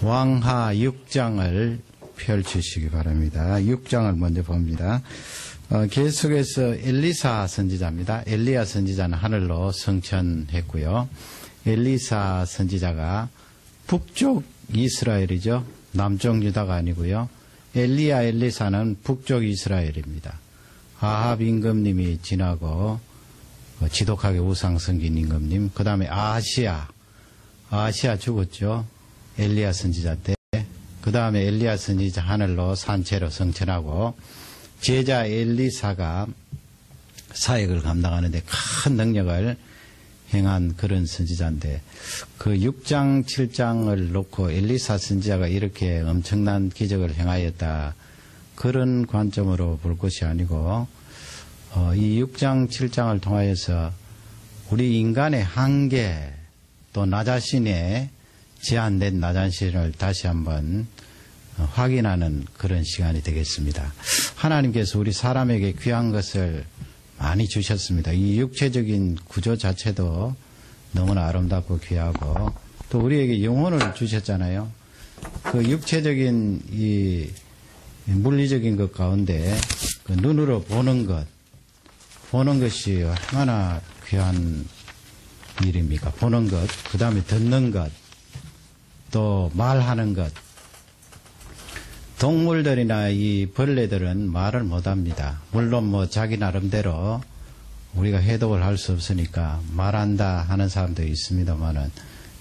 왕하 6장을 펼치시기 바랍니다. 6장을 먼저 봅니다. 계속해서 엘리사 선지자입니다. 엘리야 선지자는 하늘로 승천했고요. 엘리사 선지자가 북쪽 이스라엘이죠. 남쪽 유다가 아니고요. 엘리야 엘리사는 북쪽 이스라엘입니다. 아합 임금님이 지나고 지독하게 우상 섬긴 임금님, 그 다음에 아시아 죽었죠. 엘리야 선지자 때. 그 다음에 엘리야 선지자 하늘로 산채로 승천하고 제자 엘리사가 사역을 감당하는데 큰 능력을 행한 그런 선지자인데, 그 6장 7장을 놓고 엘리사 선지자가 이렇게 엄청난 기적을 행하였다, 그런 관점으로 볼 것이 아니고, 이 6장 7장을 통하여서 우리 인간의 한계, 또 나 자신의 제한된 나 자신을 다시 한번 확인하는 그런 시간이 되겠습니다. 하나님께서 우리 사람에게 귀한 것을 많이 주셨습니다. 이 육체적인 구조 자체도 너무나 아름답고 귀하고, 또 우리에게 영혼을 주셨잖아요. 그 육체적인 이 물리적인 것 가운데 그 눈으로 보는 것이 얼마나 귀한 일입니까? 보는 것, 그 다음에 듣는 것, 또 말하는 것. 동물들이나 이 벌레들은 말을 못합니다. 물론 뭐 자기 나름대로 우리가 해독을 할 수 없으니까 말한다 하는 사람도 있습니다만은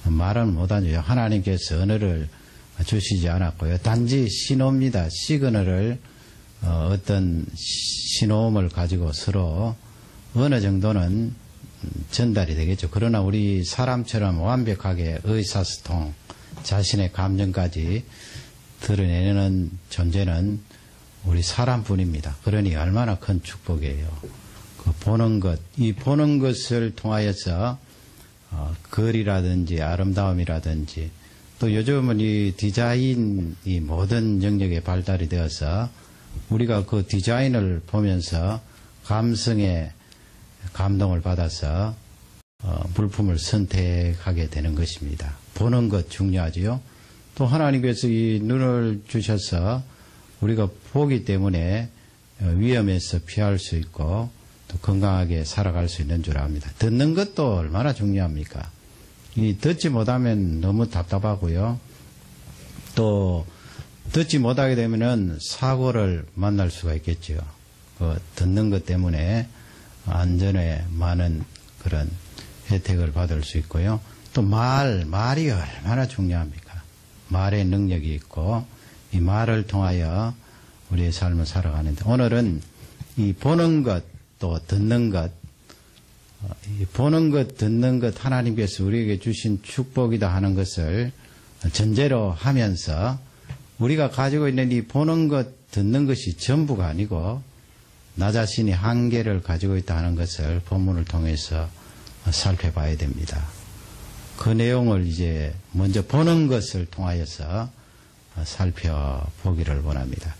말은 못하죠. 하나님께서 언어를 주시지 않았고요. 단지 신호입니다. 시그널을 어떤 신호음을 가지고 서로 어느 정도는 전달이 되겠죠. 그러나 우리 사람처럼 완벽하게 의사소통, 자신의 감정까지 드러내는 존재는 우리 사람뿐입니다. 그러니 얼마나 큰 축복이에요. 그 보는 것, 이 보는 것을 통하여서 글이라든지 아름다움이라든지, 또 요즘은 이 디자인, 이 모든 영역에 발달이 되어서 우리가 그 디자인을 보면서 감성에 감동을 받아서 물품을 선택하게 되는 것입니다. 보는 것 중요하지요. 또 하나님께서 이 눈을 주셔서 우리가 보기 때문에 위험에서 피할 수 있고 또 건강하게 살아갈 수 있는 줄 압니다. 듣는 것도 얼마나 중요합니까? 이 듣지 못하면 너무 답답하고요. 또 듣지 못하게 되면은 사고를 만날 수가 있겠죠. 그 듣는 것 때문에 안전에 많은 그런 혜택을 받을 수 있고요. 또 말이 얼마나 중요합니까? 말의 능력이 있고 이 말을 통하여 우리의 삶을 살아가는데, 오늘은 이 보는 것 또 듣는 것, 이 보는 것 듣는 것 하나님께서 우리에게 주신 축복이다 하는 것을 전제로 하면서 우리가 가지고 있는 이 보는 것 듣는 것이 전부가 아니고 나 자신이 한계를 가지고 있다 하는 것을 본문을 통해서 살펴봐야 됩니다. 그 내용을 이제 먼저 보는 것을 통하여서 살펴보기를 원합니다.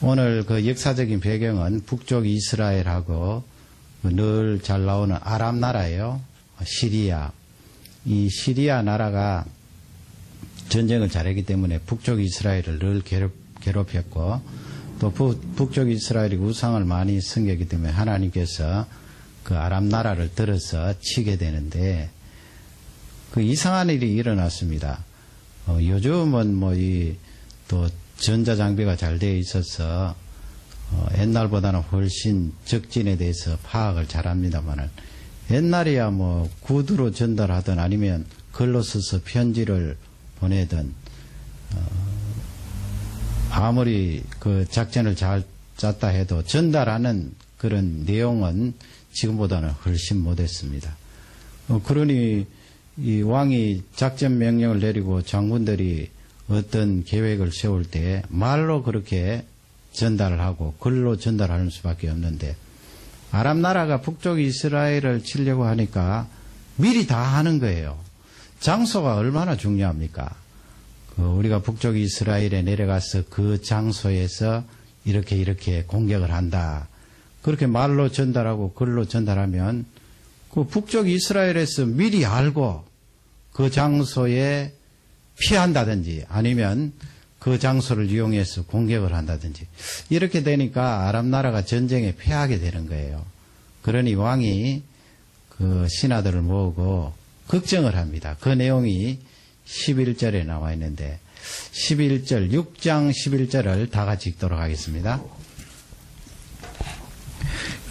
오늘 그 역사적인 배경은 북쪽 이스라엘하고 늘 잘 나오는 아람 나라예요. 시리아. 이 시리아 나라가 전쟁을 잘했기 때문에 북쪽 이스라엘을 늘 괴롭혔고, 또 북쪽 이스라엘이 우상을 많이 섬겼기 때문에 하나님께서 그 아람 나라를 들어서 치게 되는데, 그 이상한 일이 일어났습니다. 요즘은 뭐 또 전자장비가 잘 되어 있어서 옛날보다는 훨씬 적진에 대해서 파악을 잘 합니다만은, 옛날이야 뭐 구두로 전달하든 아니면 글로 써서 편지를 보내든 아무리 그 작전을 잘 짰다 해도 전달하는 그런 내용은 지금보다는 훨씬 못했습니다. 그러니 이 왕이 작전 명령을 내리고 장군들이 어떤 계획을 세울 때 말로 그렇게 전달을 하고 글로 전달하는 수밖에 없는데, 아람 나라가 북쪽 이스라엘을 치려고 하니까 미리 다 하는 거예요. 장소가 얼마나 중요합니까? 우리가 북쪽 이스라엘에 내려가서 그 장소에서 이렇게 공격을 한다, 그렇게 말로 전달하고 글로 전달하면 그 북쪽 이스라엘에서 미리 알고 그 장소에 피한다든지 아니면 그 장소를 이용해서 공격을 한다든지 이렇게 되니까 아랍 나라가 전쟁에 패하게 되는 거예요. 그러니 왕이 그 신하들을 모으고 걱정을 합니다. 그 내용이 11절에 나와 있는데 11절 6장 11절을 다 같이 읽도록 하겠습니다.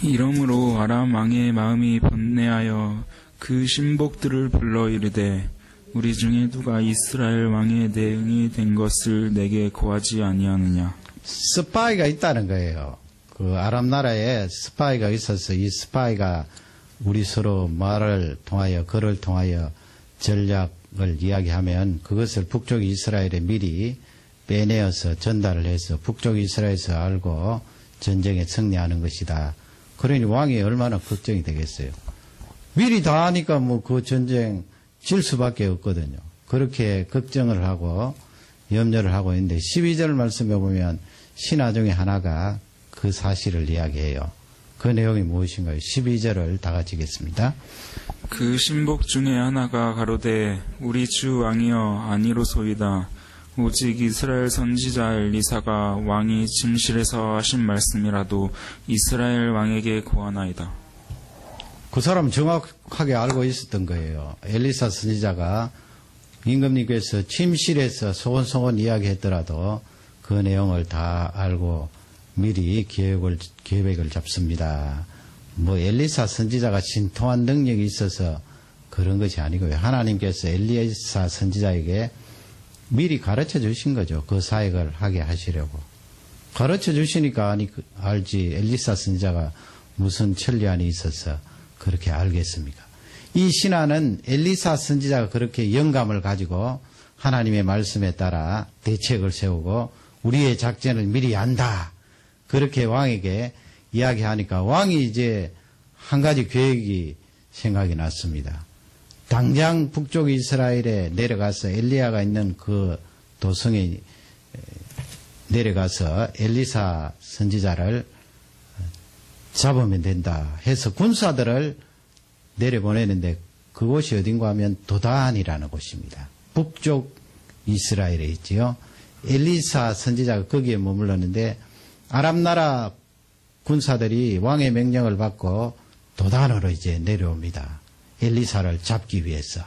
이러므로 아람 왕의 마음이 번뇌하여 그 신복들을 불러 이르되 우리 중에 누가 이스라엘 왕의 대응이 된 것을 내게 고하지 아니하느냐. 스파이가 있다는 거예요. 그 아랍 나라에 스파이가 있어서 이 스파이가 우리 서로 말을 통하여 글을 통하여 전략을 이야기하면 그것을 북쪽 이스라엘에 미리 빼내어서 전달을 해서 북쪽 이스라엘에서 알고 전쟁에 승리하는 것이다. 그러니 왕이 얼마나 걱정이 되겠어요. 미리 다 하니까 뭐 그 전쟁 질 수밖에 없거든요. 그렇게 걱정을 하고 염려를 하고 있는데 12절 말씀에 보면 신하 중에 하나가 그 사실을 이야기해요. 그 내용이 무엇인가요? 12절을 다 같이 읽겠습니다. 그 신복 중에 하나가 가로되 우리 주 왕이여 아니로소이다. 오직 이스라엘 선지자 엘리사가 왕이 침실에서 하신 말씀이라도 이스라엘 왕에게 고하나이다. 그 사람은 정확하게 알고 있었던 거예요. 엘리사 선지자가 임금님께서 침실에서 소곤소곤 이야기했더라도 그 내용을 다 알고 미리 계획을 잡습니다. 뭐 엘리사 선지자가 신통한 능력이 있어서 그런 것이 아니고요. 하나님께서 엘리사 선지자에게 미리 가르쳐 주신 거죠. 그 사역을 하게 하시려고. 가르쳐 주시니까 알지. 엘리사 선지자가 무슨 천리안이 있어서 그렇게 알겠습니까? 이 신하는 엘리사 선지자가 그렇게 영감을 가지고 하나님의 말씀에 따라 대책을 세우고 우리의 작전을 미리 안다. 그렇게 왕에게 이야기하니까 왕이 이제 한 가지 계획이 생각이 났습니다. 당장 북쪽 이스라엘에 내려가서 엘리야가 있는 그 도성에 내려가서 엘리사 선지자를 잡으면 된다 해서 군사들을 내려보내는데 그곳이 어딘가 하면 도단이라는 곳입니다. 북쪽 이스라엘에 있지요. 엘리사 선지자가 거기에 머물렀는데 아랍 나라 군사들이 왕의 명령을 받고 도단으로 이제 내려옵니다. 엘리사를 잡기 위해서.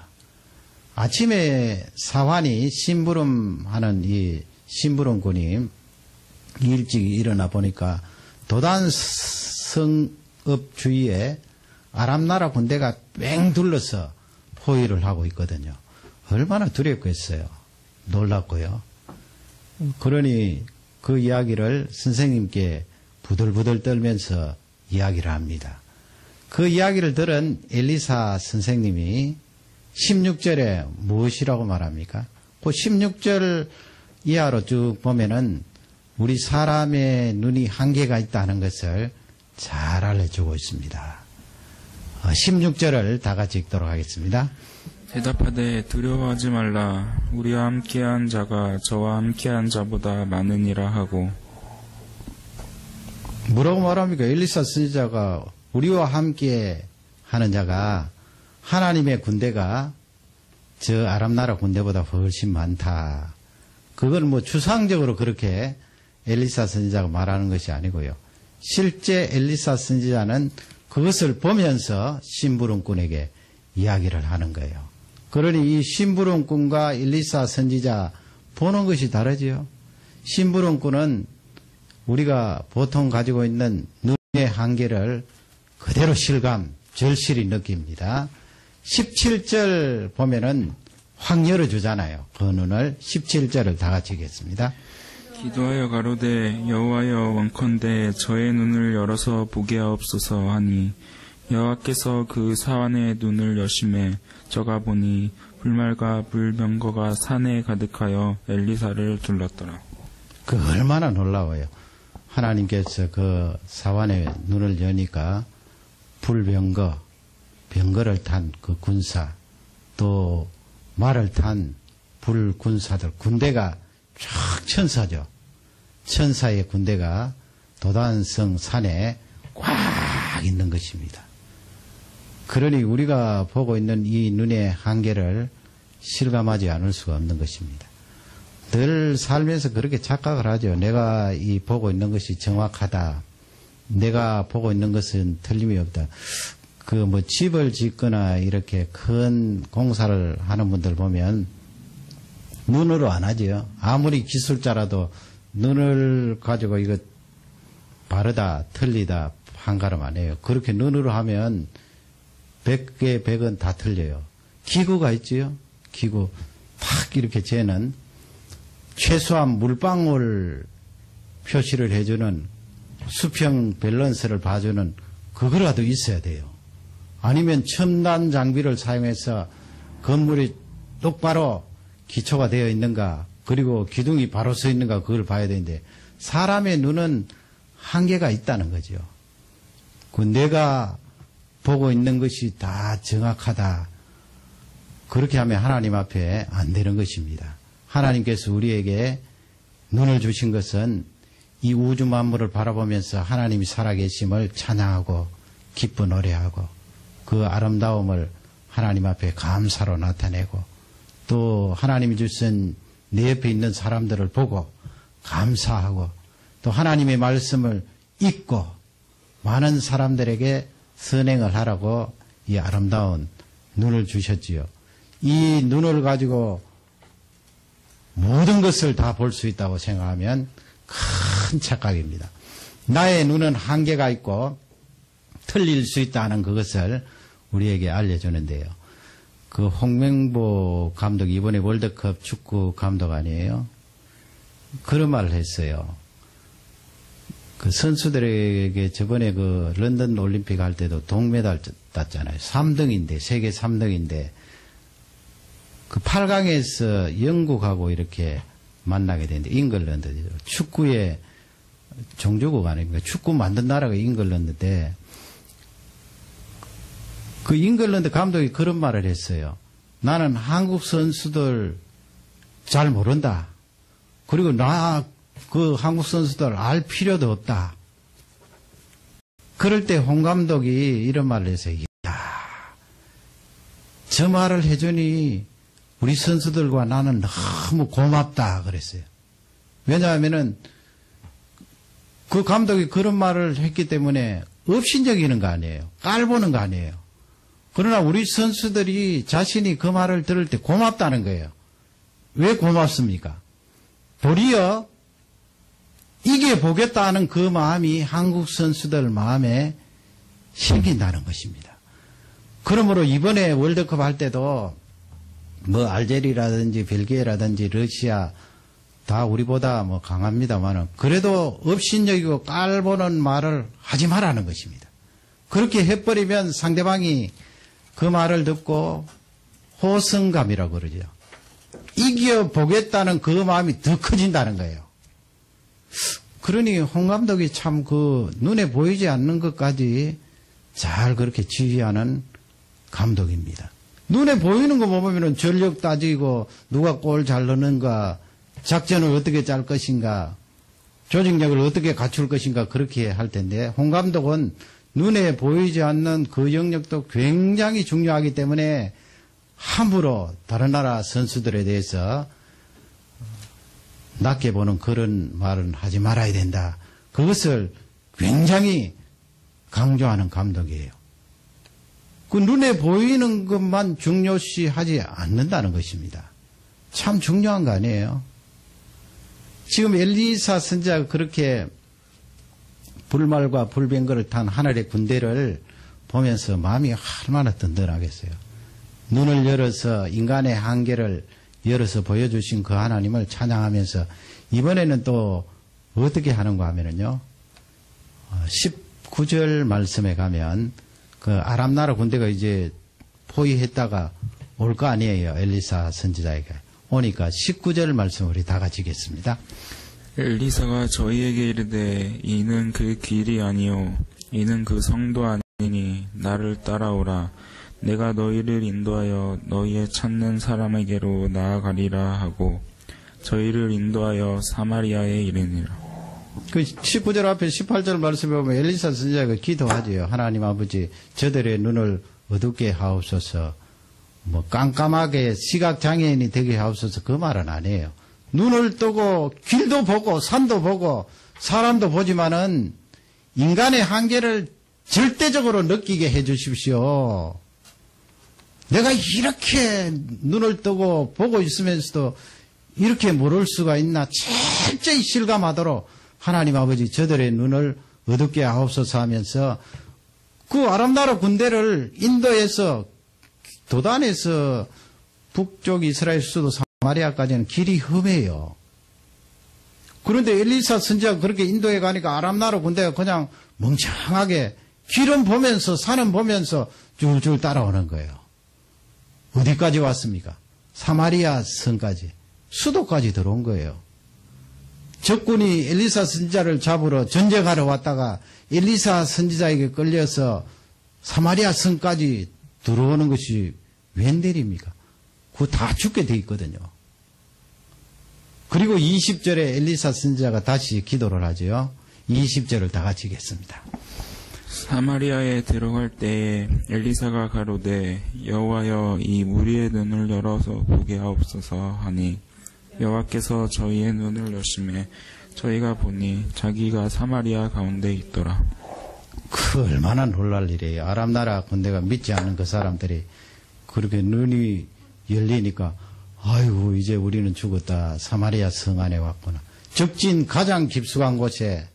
아침에 사환이 심부름하는 이 심부름군이 일찍 일어나 보니까 도단 성읍 주위에 아랍 나라 군대가 뺑 둘러서 포위를 하고 있거든요. 얼마나 두렵겠어요. 놀랍고요. 그러니 그 이야기를 선생님께 부들부들 떨면서 이야기를 합니다. 그 이야기를 들은 엘리사 선생님이 16절에 무엇이라고 말합니까? 그 16절 이하로 쭉 보면은 우리 사람의 눈이 한계가 있다는 것을 잘 알려주고 있습니다. 16절을 다 같이 읽도록 하겠습니다. 대답하되 두려워하지 말라. 우리와 함께한 자가 저와 함께한 자보다 많으니라 하고. 뭐라고 말합니까? 엘리사 선지자가 우리와 함께 하는 자가 하나님의 군대가 저 아랍 나라 군대보다 훨씬 많다. 그건 뭐 추상적으로 그렇게 엘리사 선지자가 말하는 것이 아니고요. 실제 엘리사 선지자는 그것을 보면서 심부름꾼에게 이야기를 하는 거예요. 그러니 이 심부름꾼과 엘리사 선지자 보는 것이 다르지요. 심부름꾼은 우리가 보통 가지고 있는 눈의 한계를 그대로 실감, 절실히 느낍니다. 17절 보면은 확 열어주잖아요. 그 눈을 17절을 다 같이 읽겠습니다. 기도하여 가로되 여호와여 원컨대 저의 눈을 열어서 보게 하옵소서 하니 여호와께서 그 사환의 눈을 여심해 저가 보니 불말과 불병거가 산에 가득하여 엘리사를 둘렀더라. 그 얼마나 놀라워요. 하나님께서 그 사환의 눈을 여니까 불병거, 병거를 탄 그 군사, 또 말을 탄 불군사들, 군대가 쫙 천사죠. 천사의 군대가 도단성 산에 꽉 있는 것입니다. 그러니 우리가 보고 있는 이 눈의 한계를 실감하지 않을 수가 없는 것입니다. 늘 살면서 그렇게 착각을 하죠. 내가 이 보고 있는 것이 정확하다. 내가 보고 있는 것은 틀림이 없다. 그 뭐 집을 짓거나 이렇게 큰 공사를 하는 분들 보면 눈으로 안 하지요. 아무리 기술자라도 눈을 가지고 이거 바르다, 틀리다, 한가름 안 해요. 그렇게 눈으로 하면 100개 100은 다 틀려요. 기구가 있지요. 기구 팍 이렇게 재는 최소한 물방울 표시를 해주는 수평 밸런스를 봐주는 그거라도 있어야 돼요. 아니면 첨단 장비를 사용해서 건물이 똑바로 기초가 되어 있는가, 그리고 기둥이 바로 서 있는가, 그걸 봐야 되는데, 사람의 눈은 한계가 있다는 거죠. 그 내가 보고 있는 것이 다 정확하다. 그렇게 하면 하나님 앞에 안 되는 것입니다. 하나님께서 우리에게 눈을 주신 것은 이 우주 만물을 바라보면서 하나님이 살아계심을 찬양하고 기뻐 노래하고 그 아름다움을 하나님 앞에 감사로 나타내고 또 하나님이 주신 내 옆에 있는 사람들을 보고 감사하고 또 하나님의 말씀을 읽고 많은 사람들에게 선행을 하라고 이 아름다운 눈을 주셨지요. 이 눈을 가지고 모든 것을 다 볼 수 있다고 생각하면 큰 착각입니다. 나의 눈은 한계가 있고 틀릴 수 있다는 그것을 우리에게 알려주는데요. 그 홍명보 감독이 이번에 월드컵 축구 감독 아니에요? 그런 말을 했어요. 그 선수들에게 저번에 그 런던 올림픽 할 때도 동메달 땄잖아요. 3등인데, 세계 3등인데, 그 8강에서 영국하고 이렇게 만나게 되는데, 잉글랜드, 축구의 종주국 아닙니까? 축구 만든 나라가 잉글랜드인데, 그 잉글랜드 감독이 그런 말을 했어요. 나는 한국 선수들 잘 모른다. 그리고 그 한국 선수들 알 필요도 없다. 그럴 때 홍 감독이 이런 말을 했어요. 이야, 저 말을 해주니 우리 선수들과 나는 너무 고맙다 그랬어요. 왜냐하면은 그 감독이 그런 말을 했기 때문에 업신여기는 거 아니에요. 깔보는 거 아니에요. 그러나 우리 선수들이 자신이 그 말을 들을 때 고맙다는 거예요. 왜 고맙습니까? 도리어 이겨보겠다는 그 마음이 한국 선수들 마음에 생긴다는 것입니다. 그러므로 이번에 월드컵 할 때도 뭐 알제리라든지 벨기에라든지 러시아 다 우리보다 뭐 강합니다만은 그래도 업신여기고 깔보는 말을 하지 말라는 것입니다. 그렇게 해버리면 상대방이 그 말을 듣고 호성감이라고 그러죠. 이겨보겠다는 그 마음이 더 커진다는 거예요. 그러니 홍 감독이 참 그 눈에 보이지 않는 것까지 잘 그렇게 지휘하는 감독입니다. 눈에 보이는 거 보면은 전력 따지고 누가 골 잘 넣는가, 작전을 어떻게 짤 것인가, 조직력을 어떻게 갖출 것인가 그렇게 할 텐데 홍 감독은 눈에 보이지 않는 그 영역도 굉장히 중요하기 때문에 함부로 다른 나라 선수들에 대해서 낮게 보는 그런 말은 하지 말아야 된다. 그것을 굉장히 강조하는 감독이에요. 그 눈에 보이는 것만 중요시하지 않는다는 것입니다. 참 중요한 거 아니에요? 지금 엘리사 선지자가 그렇게 불말과 불병거를 탄 하늘의 군대를 보면서 마음이 얼마나 든든하겠어요. 눈을 열어서 인간의 한계를 열어서 보여주신 그 하나님을 찬양하면서 이번에는 또 어떻게 하는가 하면은요. 19절 말씀에 가면 그 아람 나라 군대가 이제 포위했다가 올 거 아니에요. 엘리사 선지자에게. 오니까 19절 말씀 우리 다 같이 읽겠습니다. 엘리사가 저희에게 이르되 이는 그 길이 아니요 이는 그 성도 아니니 나를 따라오라. 내가 너희를 인도하여 너희의 찾는 사람에게로 나아가리라 하고 저희를 인도하여 사마리아에 이르니라. 그 19절 앞에 18절 말씀에 보면 엘리사 선지자가 기도하지요. 하나님 아버지 저들의 눈을 어둡게 하옵소서. 뭐 깜깜하게 시각장애인이 되게 하옵소서 그 말은 아니에요. 눈을 뜨고 길도 보고 산도 보고 사람도 보지만은 인간의 한계를 절대적으로 느끼게 해 주십시오. 내가 이렇게 눈을 뜨고 보고 있으면서도 이렇게 모를 수가 있나 철저히 실감하도록 하나님 아버지 저들의 눈을 어둡게 하옵소서 하면서 그 아랍나라 군대를 인도에서 도단에서 북쪽 이스라엘 수도 사마리아까지는 길이 험해요. 그런데 엘리사 선지자가 그렇게 인도에 가니까 아랍나라 군대가 그냥 멍청하게 길은 보면서 산은 보면서 줄줄 따라오는 거예요. 어디까지 왔습니까? 사마리아 성까지, 수도까지 들어온 거예요. 적군이 엘리사 선지자를 잡으러 전쟁하러 왔다가 엘리사 선지자에게 끌려서 사마리아 성까지 들어오는 것이 웬일입니까? 그거 다 죽게 돼 있거든요. 그리고 20절에 엘리사 선지자가 다시 기도를 하죠. 20절을 다 같이 읽겠습니다. 사마리아에 들어갈 때에 엘리사가 가로되 여호와여 이 무리의 눈을 열어서 보게 하옵소서 하니 여호와께서 저희의 눈을 여심해 저희가 보니 자기가 사마리아 가운데 있더라. 그 얼마나 놀랄 일이에요. 아랍나라 군대가 믿지 않는 그 사람들이 그렇게 눈이 열리니까 아이고 이제 우리는 죽었다. 사마리아 성 안에 왔구나. 적진 가장 깊숙한 곳에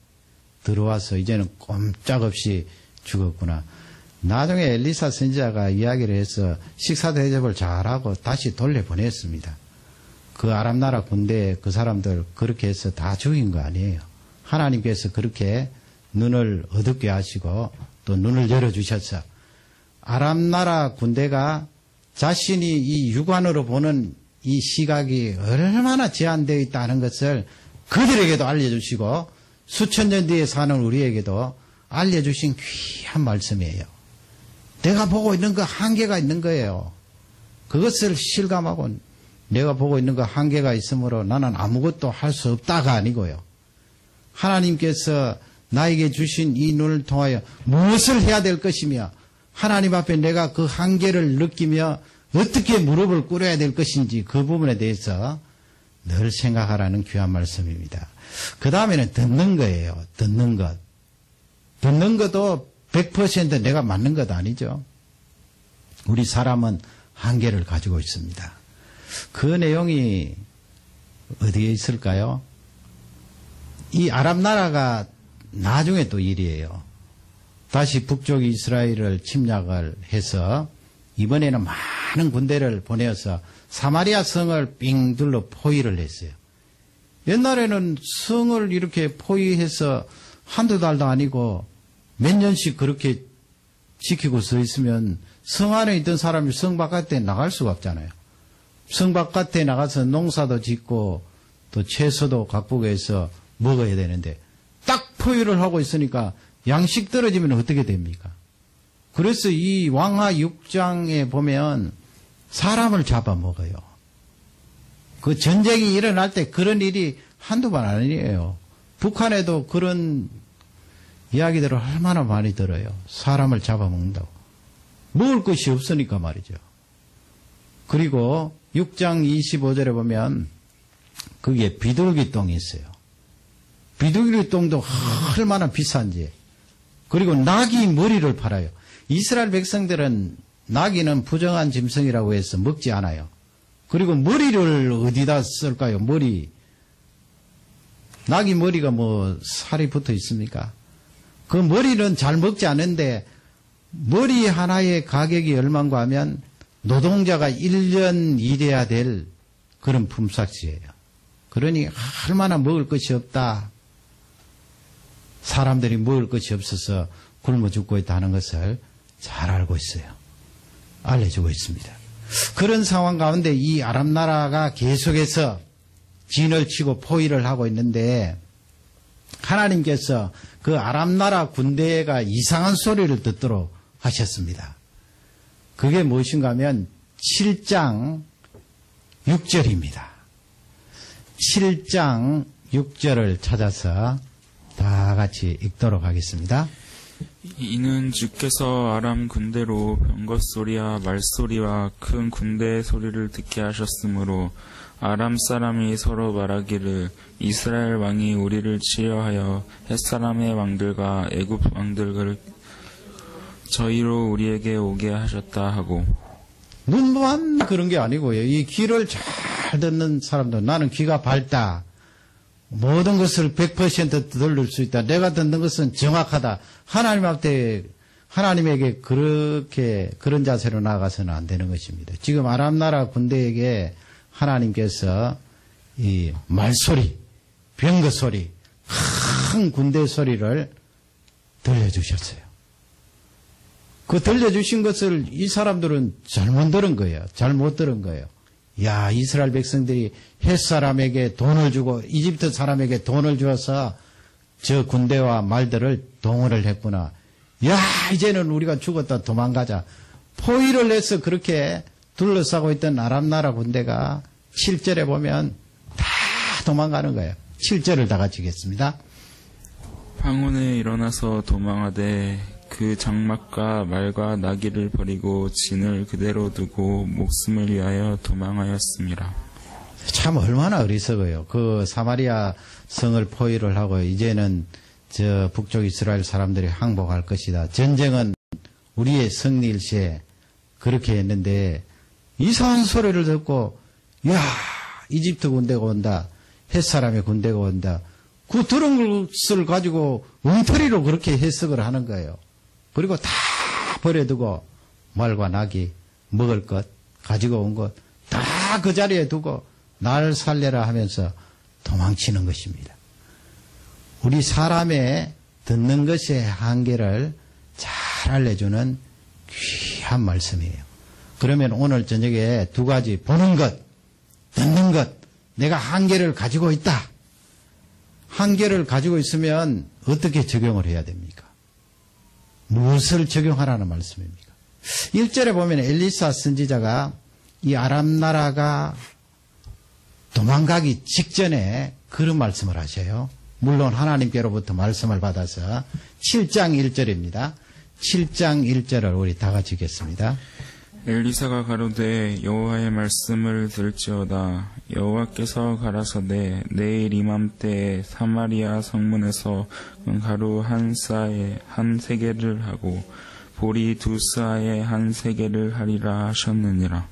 들어와서 이제는 꼼짝없이 죽었구나. 나중에 엘리사 선지자가 이야기를 해서 식사 대접을 잘하고 다시 돌려보냈습니다. 그 아랍나라 군대 그 사람들 그렇게 해서 다 죽인 거 아니에요. 하나님께서 그렇게 눈을 어둡게 하시고 또 눈을 열어주셔서 아랍나라 군대가 자신이 이 육안으로 보는 이 시각이 얼마나 제한되어 있다는 것을 그들에게도 알려주시고 수천 년 뒤에 사는 우리에게도 알려주신 귀한 말씀이에요. 내가 보고 있는 거 한계가 있는 거예요. 그것을 실감하고 내가 보고 있는 거 한계가 있으므로 나는 아무것도 할 수 없다가 아니고요. 하나님께서 나에게 주신 이 눈을 통하여 무엇을 해야 될 것이며 하나님 앞에 내가 그 한계를 느끼며 어떻게 무릎을 꿇어야 될 것인지 그 부분에 대해서 늘 생각하라는 귀한 말씀입니다. 그 다음에는 듣는 거예요. 듣는 것. 듣는 것도 100% 내가 맞는 것 아니죠. 우리 사람은 한계를 가지고 있습니다. 그 내용이 어디에 있을까요? 이 아랍나라가 나중에 또 일이에요. 다시 북쪽 이스라엘을 침략을 해서 이번에는 많은 군대를 보내어서 사마리아 성을 삥 둘러 포위를 했어요. 옛날에는 성을 이렇게 포위해서 한두 달도 아니고 몇 년씩 그렇게 지키고 서 있으면 성 안에 있던 사람이 성 바깥에 나갈 수가 없잖아요. 성 바깥에 나가서 농사도 짓고 또 채소도 각국에서 먹어야 되는데 딱 포위를 하고 있으니까 양식 떨어지면 어떻게 됩니까? 그래서 이 왕하 6장에 보면 사람을 잡아먹어요. 그 전쟁이 일어날 때 그런 일이 한두 번 아니에요. 북한에도 그런 이야기들을 얼마나 많이 들어요. 사람을 잡아먹는다고. 먹을 것이 없으니까 말이죠. 그리고 6장 25절에 보면 거기에 비둘기똥이 있어요. 비둘기똥도 얼마나 비싼지. 그리고 낙이 머리를 팔아요. 이스라엘 백성들은 낙이는 부정한 짐승이라고 해서 먹지 않아요. 그리고 머리를 어디다 쓸까요? 머리. 낙이 머리가 뭐 살이 붙어 있습니까? 그 머리는 잘 먹지 않는데 머리 하나의 가격이 얼마인가 하면 노동자가 1년 일해야 될 그런 품삯이에요. 그러니 얼마나 먹을 것이 없다. 사람들이 먹을 것이 없어서 굶어 죽고 있다는 것을 잘 알고 있어요. 알려주고 있습니다. 그런 상황 가운데 이 아랍나라가 계속해서 진을 치고 포위를 하고 있는데 하나님께서 그 아랍나라 군대가 이상한 소리를 듣도록 하셨습니다. 그게 무엇인가 하면 7장 6절입니다. 7장 6절을 찾아서 다 같이 읽도록 하겠습니다. 이는 주께서 아람 군대로 병것소리와 말소리와 큰 군대의 소리를 듣게 하셨으므로 아람 사람이 서로 말하기를 이스라엘 왕이 우리를 치려하여 햇사람의 왕들과 애굽 왕들을 저희로 우리에게 오게 하셨다 하고. 눈만 그런 게 아니고요. 이 귀를 잘 듣는 사람들, 나는 귀가 밝다. 모든 것을 100% 들을 수 있다. 내가 듣는 것은 정확하다. 하나님 앞에, 하나님에게 그런 자세로 나아가서는 안 되는 것입니다. 지금 아람 나라 군대에게 하나님께서 이 말소리, 병거 소리, 큰 군대 소리를 들려주셨어요. 그 들려주신 것을 이 사람들은 잘못 들은 거예요. 잘못 들은 거예요. 야, 이스라엘 백성들이 헷 사람에게 돈을 주고 이집트 사람에게 돈을 주어서 저 군대와 말들을 동원을 했구나. 야, 이제는 우리가 죽었다 도망가자. 포위를 해서 그렇게 둘러싸고 있던 아람 나라 군대가 7절에 보면 다 도망가는 거예요. 7절을 다 같이 읽겠습니다. 황혼에 일어나서 도망하되 그 장막과 말과 나귀를 버리고 진을 그대로 두고 목숨을 위하여 도망하였습니다. 참 얼마나 어리석어요. 그 사마리아 성을 포위를 하고 이제는 저 북쪽 이스라엘 사람들이 항복할 것이다. 전쟁은 우리의 승리일세 그렇게 했는데 이상한 소리를 듣고 야, 이집트 군대가 온다. 햇사람의 군대가 온다. 그 들은 것을 가지고 엉터리로 그렇게 해석을 하는 거예요. 그리고 다 버려두고 말과 나귀, 먹을 것, 가지고 온 것 다 그 자리에 두고 날 살려라 하면서 도망치는 것입니다. 우리 사람의 듣는 것의 한계를 잘 알려주는 귀한 말씀이에요. 그러면 오늘 저녁에 두 가지 보는 것, 듣는 것, 내가 한계를 가지고 있다. 한계를 가지고 있으면 어떻게 적용을 해야 됩니까? 무엇을 적용하라는 말씀입니까? 1절에 보면 엘리사 선지자가 이 아람 나라가 도망가기 직전에 그런 말씀을 하셔요. 물론 하나님께로부터 말씀을 받아서 7장 1절입니다. 7장 1절을 우리 다 같이 읽겠습니다. 엘리사가 가로되 여호와의 말씀을 들지어다. 여호와께서 가라사대 내일 이맘때에 사마리아 성문에서 가루 한 스아에 한 세겔을 하고 보리 두 스아에 한 세겔을 하리라 하셨느니라.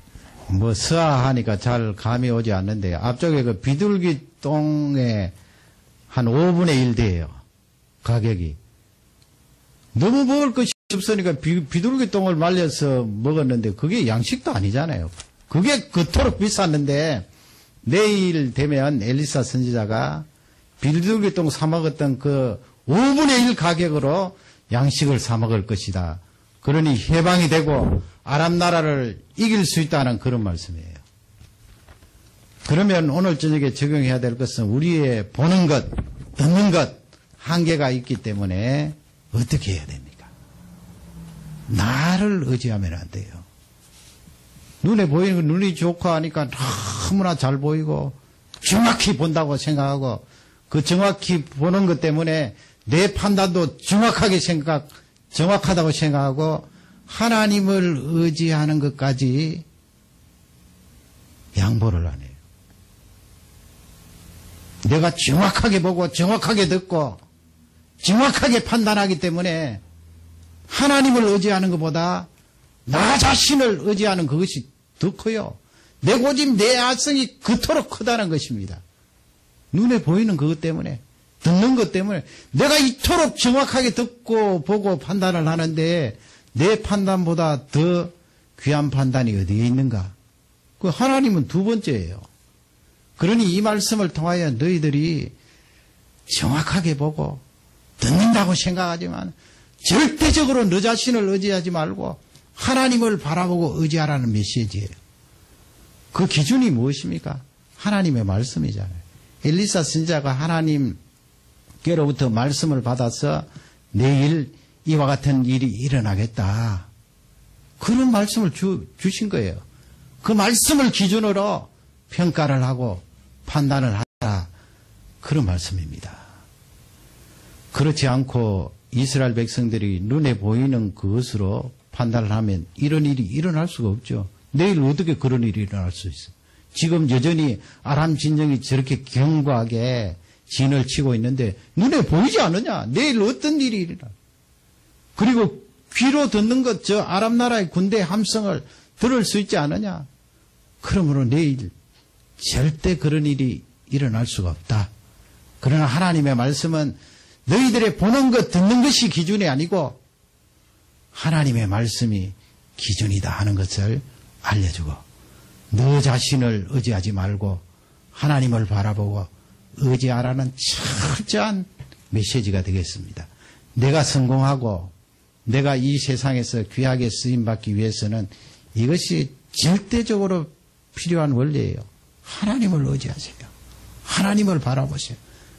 뭐 스아 하니까 잘 감이 오지 않는데 앞쪽에 그 비둘기 똥에 한 5분의 1 돼요. 가격이. 너무 먹을 것이 없으니까 비둘기 똥을 말려서 먹었는데 그게 양식도 아니잖아요. 그게 그토록 비쌌는데 내일 되면 엘리사 선지자가 비둘기 똥 사 먹었던 그 5분의 1 가격으로 양식을 사 먹을 것이다. 그러니 해방이 되고 아람 나라를 이길 수 있다는 그런 말씀이에요. 그러면 오늘 저녁에 적용해야 될 것은 우리의 보는 것, 듣는 것 한계가 있기 때문에 어떻게 해야 됩니까? 나를 의지하면 안 돼요. 눈에 보이는 거 눈이 좋고 하니까 너무나 잘 보이고 정확히 본다고 생각하고 그 정확히 보는 것 때문에 내 판단도 정확하다고 생각하고 하나님을 의지하는 것까지 양보를 안 해요. 내가 정확하게 보고 정확하게 듣고 정확하게 판단하기 때문에 하나님을 의지하는 것보다 나 자신을 의지하는 그것이 더 커요. 내 고집, 내 야성이 그토록 크다는 것입니다. 눈에 보이는 그것 때문에, 듣는 것 때문에 내가 이토록 정확하게 듣고 보고 판단을 하는데 내 판단보다 더 귀한 판단이 어디에 있는가? 그 하나님은 두 번째예요. 그러니 이 말씀을 통하여 너희들이 정확하게 보고 듣는다고 생각하지만 절대적으로 너 자신을 의지하지 말고 하나님을 바라보고 의지하라는 메시지예요. 그 기준이 무엇입니까? 하나님의 말씀이잖아요. 엘리사 선지자가 하나님께로부터 말씀을 받아서 내일 이와 같은 일이 일어나겠다. 그런 말씀을 주신 거예요. 그 말씀을 기준으로 평가를 하고 판단을 하라. 그런 말씀입니다. 그렇지 않고 이스라엘 백성들이 눈에 보이는 그것으로 판단을 하면 이런 일이 일어날 수가 없죠. 내일 어떻게 그런 일이 일어날 수 있어? 지금 여전히 아람 진영이 저렇게 견고하게 진을 치고 있는데 눈에 보이지 않느냐? 내일 어떤 일이 일어나? 그리고 귀로 듣는 것, 저 아람 나라의 군대 함성을 들을 수 있지 않느냐? 그러므로 내일 절대 그런 일이 일어날 수가 없다. 그러나 하나님의 말씀은 너희들의 보는 것, 듣는 것이 기준이 아니고 하나님의 말씀이 기준이다 하는 것을 알려주고 너 자신을 의지하지 말고 하나님을 바라보고 의지하라는 철저한 메시지가 되겠습니다. 내가 성공하고 내가 이 세상에서 귀하게 쓰임받기 위해서는 이것이 절대적으로 필요한 원리예요. 하나님을 의지하세요. 하나님을 바라보세요.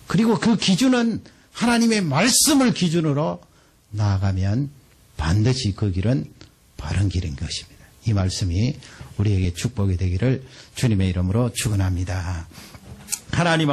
그리고 그 기준은 하나님의 말씀을 기준으로 나아가면 반드시 그 길은 바른 길인 것입니다. 이 말씀이 우리에게 축복이 되기를 주님의 이름으로 축원합니다. 하나님